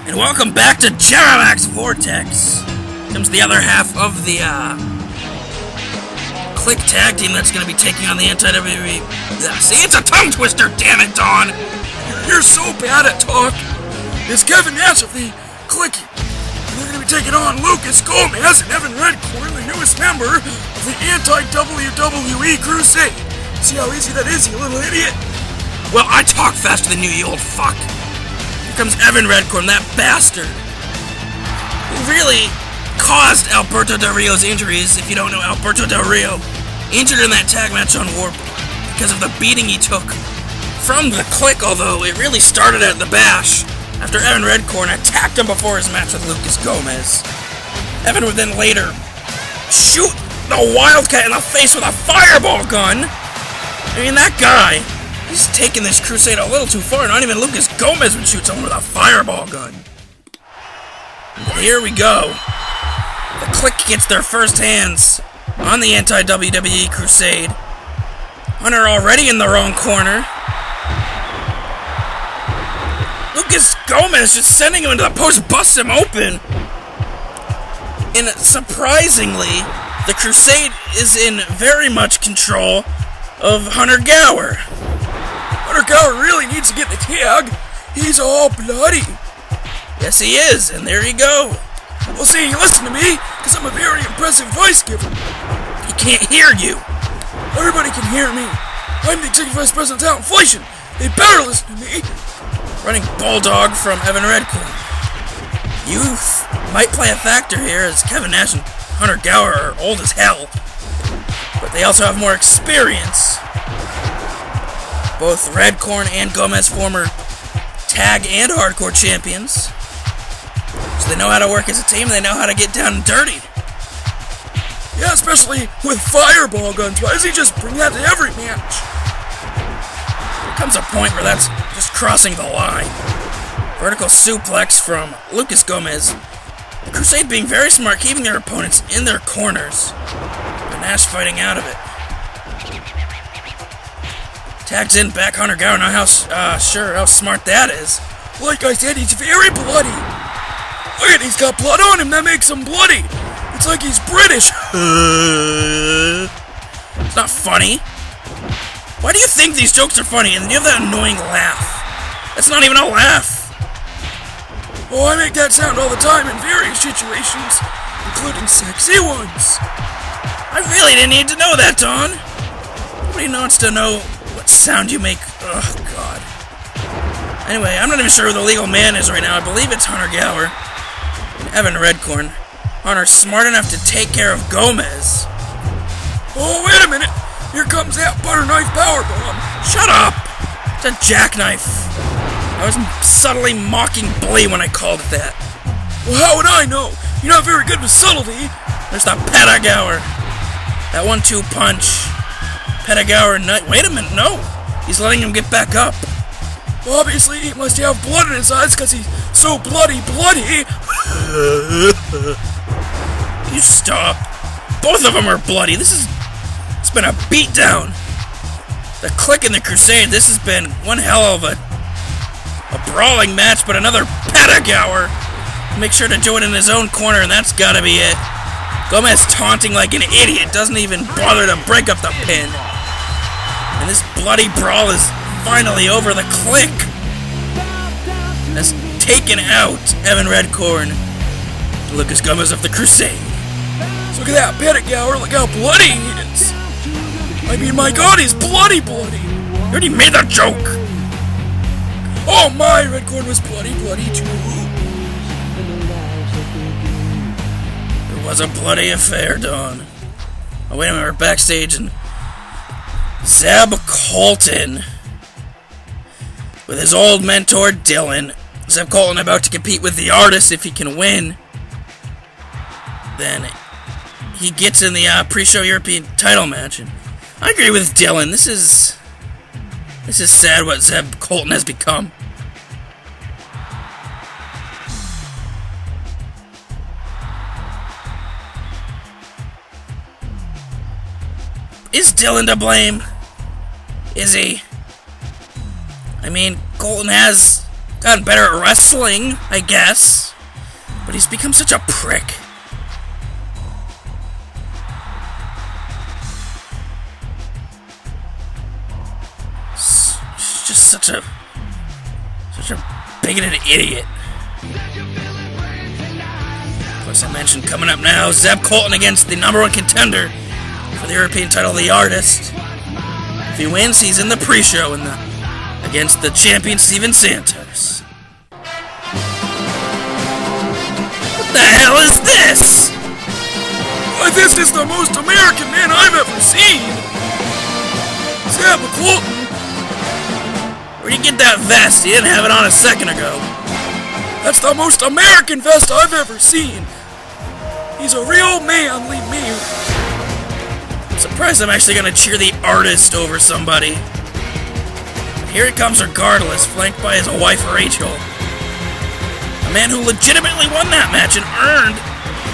And welcome back to Jeri-MAX VORTEX. Comes the other half of the Kliq tag team that's going to be taking on the Anti-WWE. See, it's a tongue twister, damn it, Dawn. You're so bad at talk. It's Kevin Nash of the Kliq. They're going to be taking on Lucas Gomez and Evan Redcourne, the newest member of the Anti-WWE Crusade. See how easy that is, you little idiot? Well, I talk faster than you old fuck. Here comes Evan Redcourne, that bastard, who really caused Alberto Del Rio's injuries. If you don't know, Alberto Del Rio injured in that tag match on Warp because of the beating he took from the Kliq, although it really started at the Bash after Evan Redcourne attacked him before his match with Lucas Gomez. Evan would then later shoot the Wildcat in the face with a fireball gun. I mean, that guy, he's taking this crusade a little too far. Not even Lucas Gomez would shoot someone with a fireball gun. And here we go. The Kliq gets their first hands on the Anti-WWE Crusade. Hunter already in the wrong corner. Lucas Gomez just sending him into the post, busts him open. And surprisingly, the Crusade is in very much control of Hunter Gower. Hunter Gower really needs to get the tag. He's all bloody. Yes, he is, and there you go. Well, see, listen to me, because I'm a very impressive voice giver. He can't hear you. Everybody can hear me. I'm the Executive Vice President of Talent Inflation. They better listen to me. Running Bulldog from Evan Redcourne. Youth might play a factor here, as Kevin Nash and Hunter Gower are old as hell. But they also have more experience. Both Redcourne and Gomez, former tag and hardcore champions. So they know how to work as a team, they know how to get down and dirty. Yeah, especially with fireball guns. Why does he just bring that to every match? There comes a point where that's just crossing the line. Vertical suplex from Lucas Gomez. The Crusade being very smart, keeping their opponents in their corners. And Nash fighting out of it. Tags in back Hunter Gower. Now how smart that is. Like I said, he's very bloody. Look at, he's got blood on him. That makes him bloody. It's like he's British. It's not funny. Why do you think these jokes are funny? And you have that annoying laugh. That's not even a laugh. Oh, I make that sound all the time in various situations, including sexy ones. I really didn't need to know that, Dawn. Nobody wants to know what sound you make. Oh, God. Anyway, I'm not even sure who the legal man is right now. I believe it's Hunter Gower and Evan Redcourne. Hunter's smart enough to take care of Gomez. Oh, wait a minute. Here comes that butter knife powerbomb. Shut up. It's a jackknife. I was subtly mocking Blee when I called it that. Well, how would I know? You're not very good with subtlety. There's the Gower. That 1-2 punch. Gower, wait a minute, no. He's letting him get back up. Well, obviously, he must have blood in his eyes because he's so bloody. You stop. Both of them are bloody. It's been a beatdown. The Kliq and the Crusade, this has been one hell of a brawling match, but another Gower. Make sure to do it in his own corner, and that's gotta be it. Gomez taunting like an idiot, doesn't even bother to break up the pin. And this bloody brawl is finally over. The Kliq has taken out Evan Redcourne, Lucas Gomez of the Crusade. So look at that Gower, look how bloody he is. I mean, my God, he's bloody. You already made that joke. Oh my, Redcourne was bloody too. It was a bloody affair, Dawn. Oh, wait a minute, we're backstage, and Zeb Kolton with his old mentor, Dylan. Zeb Kolton about to compete with the Artist. If he can win, then he gets in the pre-show European title match. And I agree with Dylan. This is sad what Zeb Kolton has become. Is Dylan to blame? Is he? I mean, Kolton has Gotten better at wrestling, I guess. But he's become such a prick. He's just such a bigoted idiot. Of course, I mentioned coming up now, Zeb Kolton against the #1 contender for the European title, The Artist. If he wins, he's in the pre-show against the champion, Steven Santos. What the hell is this? Why, this is the most American man I've ever seen! Zeb Kolton! Where'd you get that vest? You didn't have it on a second ago. That's the most American vest I've ever seen! He's a real manly man. I'm surprised I'm actually gonna cheer The Artist over somebody. Here he comes regardless, flanked by his wife Rachel. A man who legitimately won that match and earned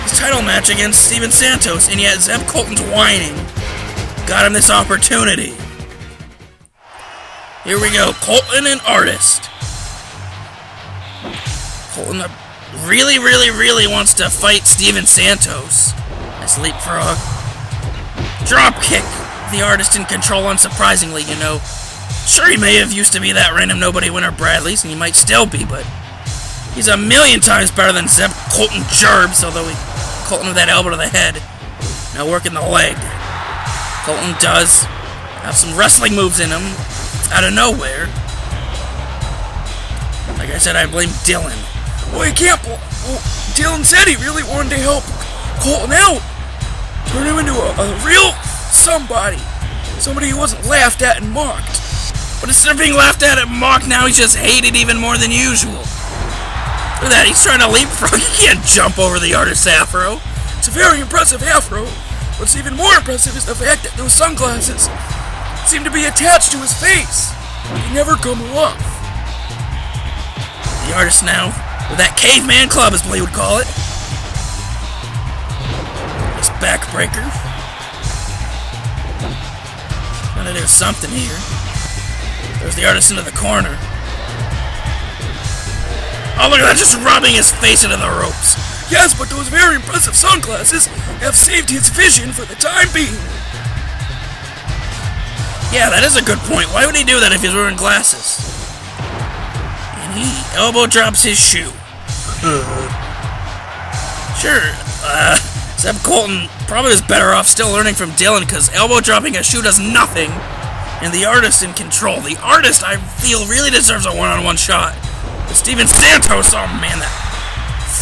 his title match against Steven Santos, and yet Zeb Kolton's whining got him this opportunity. Here we go, Kolton and Artist. Kolton really wants to fight Steven Santos. Nice leapfrog. Drop kick. The Artist in control, unsurprisingly, you know. Sure, he may have used to be that random nobody winner Bradley's, and he might still be, but he's a million times better than Zeb Kolton Gerbs, although Kolton with that elbow to the head. Now working the leg. Kolton does have some wrestling moves in him, out of nowhere. Like I said, I blame Dylan. Well, he can't. Dylan said he really wanted to help Kolton out. Turn him into a real somebody. Somebody who wasn't laughed at and mocked. But instead of being laughed at and mocked, now he's just hated even more than usual. Look at that, he's trying to leapfrog. He can't jump over the Artist's afro. It's a very impressive afro. What's even more impressive is the fact that those sunglasses seem to be attached to his face. They never come off. The Artist now, with that caveman club, as Blade would call it. This backbreaker. Gonna do something here. There's the Artist into the corner. Oh, look at that, just rubbing his face into the ropes. Yes, but those very impressive sunglasses have saved his vision for the time being. Yeah, that is a good point. Why would he do that if he's wearing glasses? And he elbow drops his shoe. Sure, Zeb Kolton probably is better off still learning from Dylan, because elbow dropping a shoe does nothing, and the Artist in control. The Artist, I feel, really deserves a one-on-one shot. But Steven Santos, oh man, that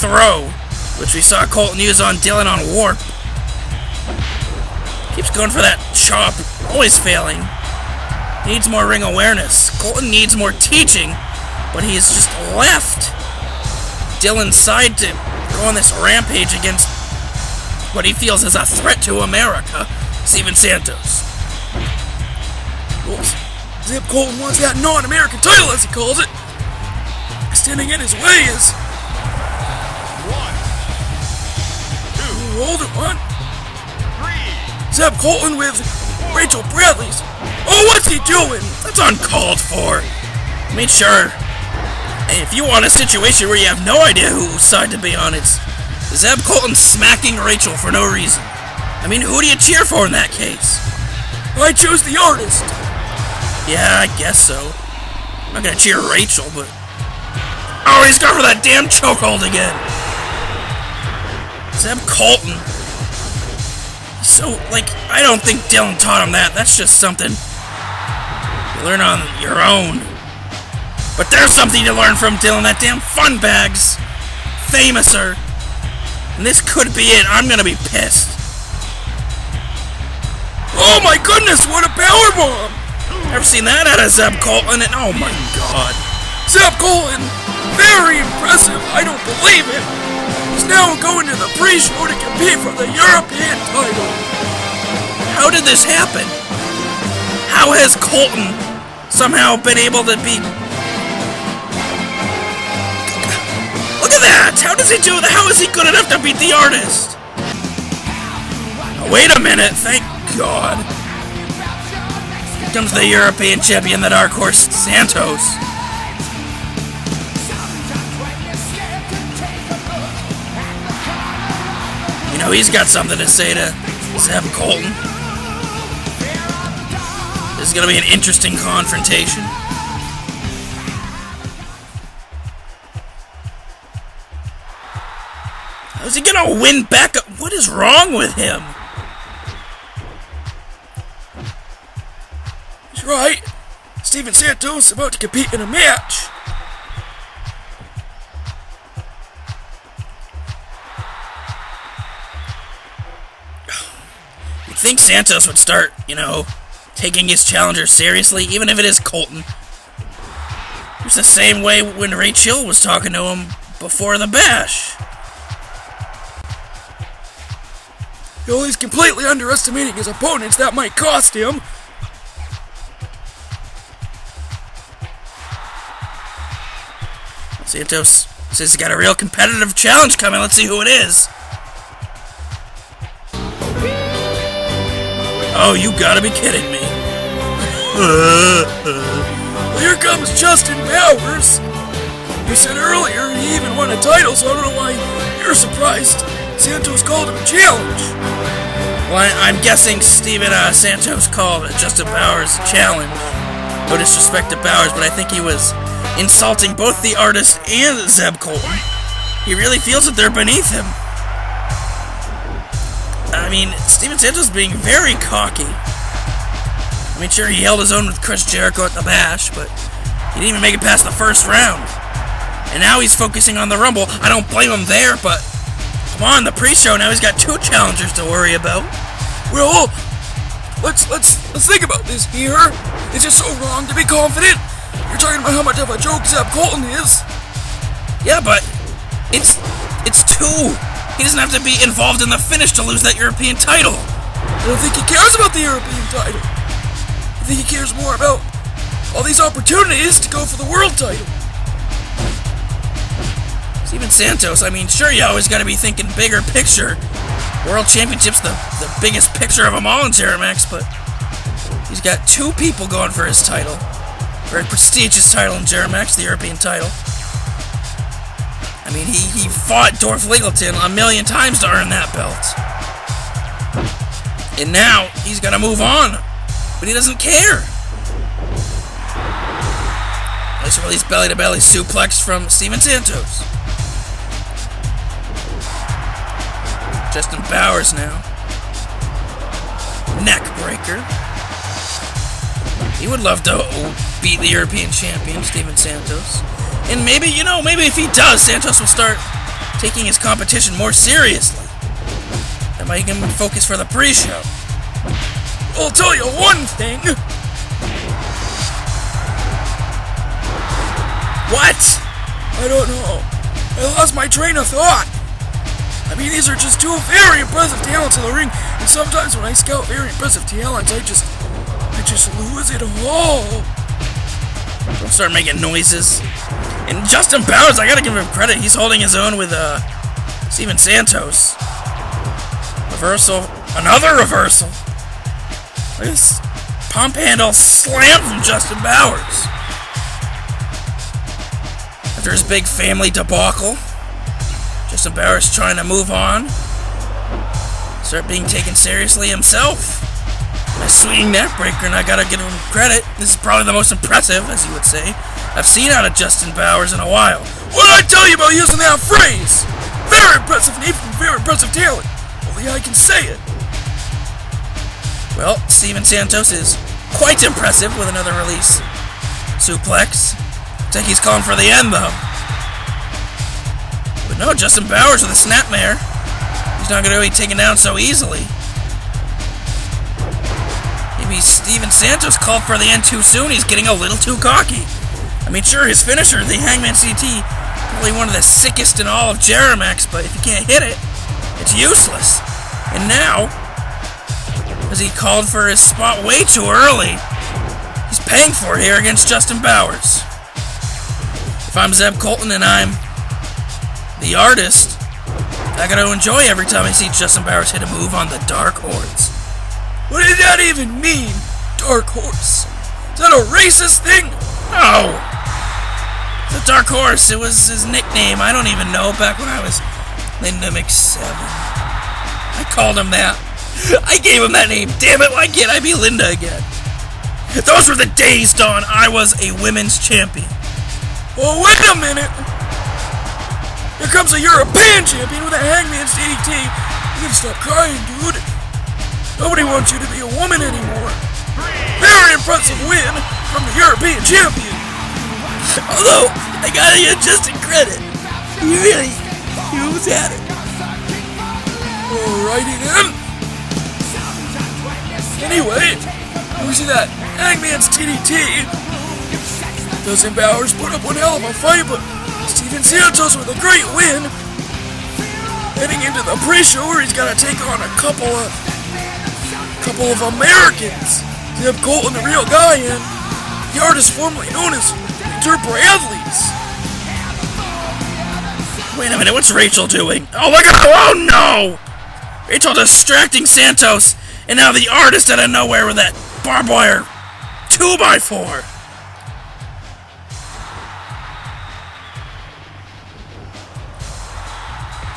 throw, which we saw Kolton use on Dylan on Warp, keeps going for that chop, always failing. Needs more ring awareness. Kolton needs more teaching, but he's just left Dylan's side to go on this rampage against what he feels is a threat to America, Steven Santos. Well, Zeb Kolton wants that non-American title, as he calls it. Standing in his way is... 1, 2, hold it, 1, 3. Zeb Kolton with Rachel Bradley's. Oh, what's he doing? That's uncalled for. I mean, sure. If you want a situation where you have no idea whose side to be on, it's Zeb Kolton smacking Rachel for no reason. I mean, who do you cheer for in that case? I chose the Artist. Yeah, I guess so. I'm not gonna cheer Rachel, but... Oh, he's going for that damn chokehold again. Zeb Kolton. So, like, I don't think Dylan taught him that. That's just something you learn on your own. But there's something to learn from Dylan. That damn fun bag's famouser. And this could be it. I'm gonna be pissed. Oh my goodness, what a powerbomb! Ever seen that out of Zeb Kolton? And oh my god. Zeb Kolton, very impressive. I don't believe it. He's now going to the pre-show to compete for the European title. How did this happen? How has Kolton somehow been able to be... Look at that! How does he do that? How is he good enough to beat the Artist? Oh, wait a minute, thank God. Here comes the European champion, the Dark Horse, Santos. You know, he's got something to say to Zeb Kolton. This is going to be an interesting confrontation. How's he going to win back up? What is wrong with him? He's right. Steven Santos is about to compete in a match. You'd think Santos would start, taking his challenger seriously, even if it is Kolton. It was the same way when Rachel was talking to him before the bash. He's completely underestimating his opponents. That might cost him. Santos says he's got a real competitive challenge coming. Let's see who it is. Oh, you gotta be kidding me. Well, here comes Justin Bowers. You said earlier he even won a title, so I don't know why you're surprised Santos called him a challenge. Well, I'm guessing Steven Santos called Justin Bowers a challenge. No disrespect to Bowers, but I think he was insulting both the artist and Zeb Kolton. He really feels that they're beneath him. I mean, Steven Santos being very cocky. I mean, sure, he held his own with Chris Jericho at the bash, but he didn't even make it past the first round. And now he's focusing on the Rumble. I don't blame him there, but come on, the pre-show, now he's got two challengers to worry about. Well, let's think about this here. It's just so wrong to be confident. You're talking about how much of a joke Zeb Kolton is. Yeah, but it's two. He doesn't have to be involved in the finish to lose that European title. I don't think he cares about the European title. I think he cares more about all these opportunities to go for the world title. Steven Santos, I mean, sure, you always got to be thinking bigger picture. World Championship's the biggest picture of them all in Jeri-MAX, but he's got two people going for his title. Very prestigious title in Jeri-MAX, the European title. I mean, he fought Dolph Ziggler a million times to earn that belt. And now, he's got to move on. But he doesn't care. Nice release belly-to-belly suplex from Steven Santos. Justin Bowers now. Neck breaker. He would love to beat the European champion, Steven Santos. And maybe if he does, Santos will start taking his competition more seriously. That might give him focus for the pre-show. I'll tell you one thing. What? I don't know. I lost my train of thought. I mean, these are just two very impressive talents in the ring, and sometimes when I scout very impressive talents, I just lose it all. Don't start making noises. And Justin Bowers, I gotta give him credit. He's holding his own with Steven Santos. Reversal. Another reversal. Look at this pump handle slam from Justin Bowers. After his big family debacle, Justin Bowers trying to move on. Start being taken seriously himself. A swinging neck breaker, and I gotta give him credit. This is probably the most impressive, as you would say, I've seen out of Justin Bowers in a while. What did I tell you about using that phrase? Very impressive name from very impressive talent. Only I can say it. Well, Steven Santos is quite impressive with another release suplex. Looks like he's calling for the end, though. But no, Justin Bowers with a snapmare. He's not going to be taken down so easily. Maybe Steven Santos called for the end too soon. He's getting a little too cocky. I mean, sure, his finisher, the Hangman CT, probably one of the sickest in all of Jeri-MAX, but if you can't hit it, it's useless. And now, as he called for his spot way too early, he's paying for it here against Justin Bowers. If I'm Zeb Kolton and I'm the artist, I gotta enjoy every time I see Justin Bowers hit a move on the Dark Horse. What did that even mean, Dark Horse? Is that a racist thing? No! The Dark Horse, it was his nickname. I don't even know, back when I was Linda McSeven. I called him that. I gave him that name. Damn it, why can't I be Linda again? Those were the days, Dawn. I was a women's champion. Oh, wait a minute. Here comes a European champion with a Hangman's DDT. You gotta stop crying, dude. Nobody wants you to be a woman anymore. Very impressive win from the European champion. Although, I gotta give Justin credit. He was at it. Alrighty then. Anyway, we see that Hangman's TDT. Dustin Bowers put up one hell of a fight, but Steven Santos with a great win. Heading into the pre-show where he's got to take on a couple of Americans. Zeb Kolton, the real guy, and the artist formerly known as Peter Bradley's. Wait a minute, what's Rachel doing? Oh, look at her! Oh no! Rachel distracting Santos, and now the artist out of nowhere with that barbed wire 2x4.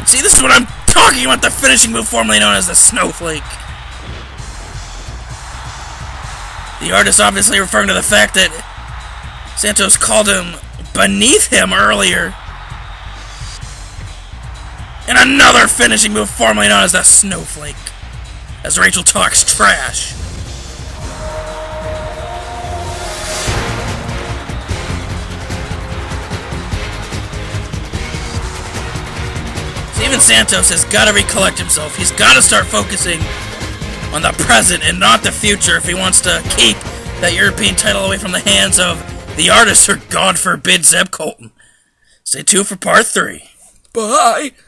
See, this is what I'm talking about, the finishing move formerly known as the Snowflake. The artist obviously referring to the fact that Santos called him beneath him earlier. And another finishing move formerly known as the Snowflake, as Rachel talks trash. Steven Santos has got to recollect himself. He's got to start focusing on the present and not the future if he wants to keep that European title away from the hands of the artist or, God forbid, Zeb Kolton. Stay tuned for part 3. Bye.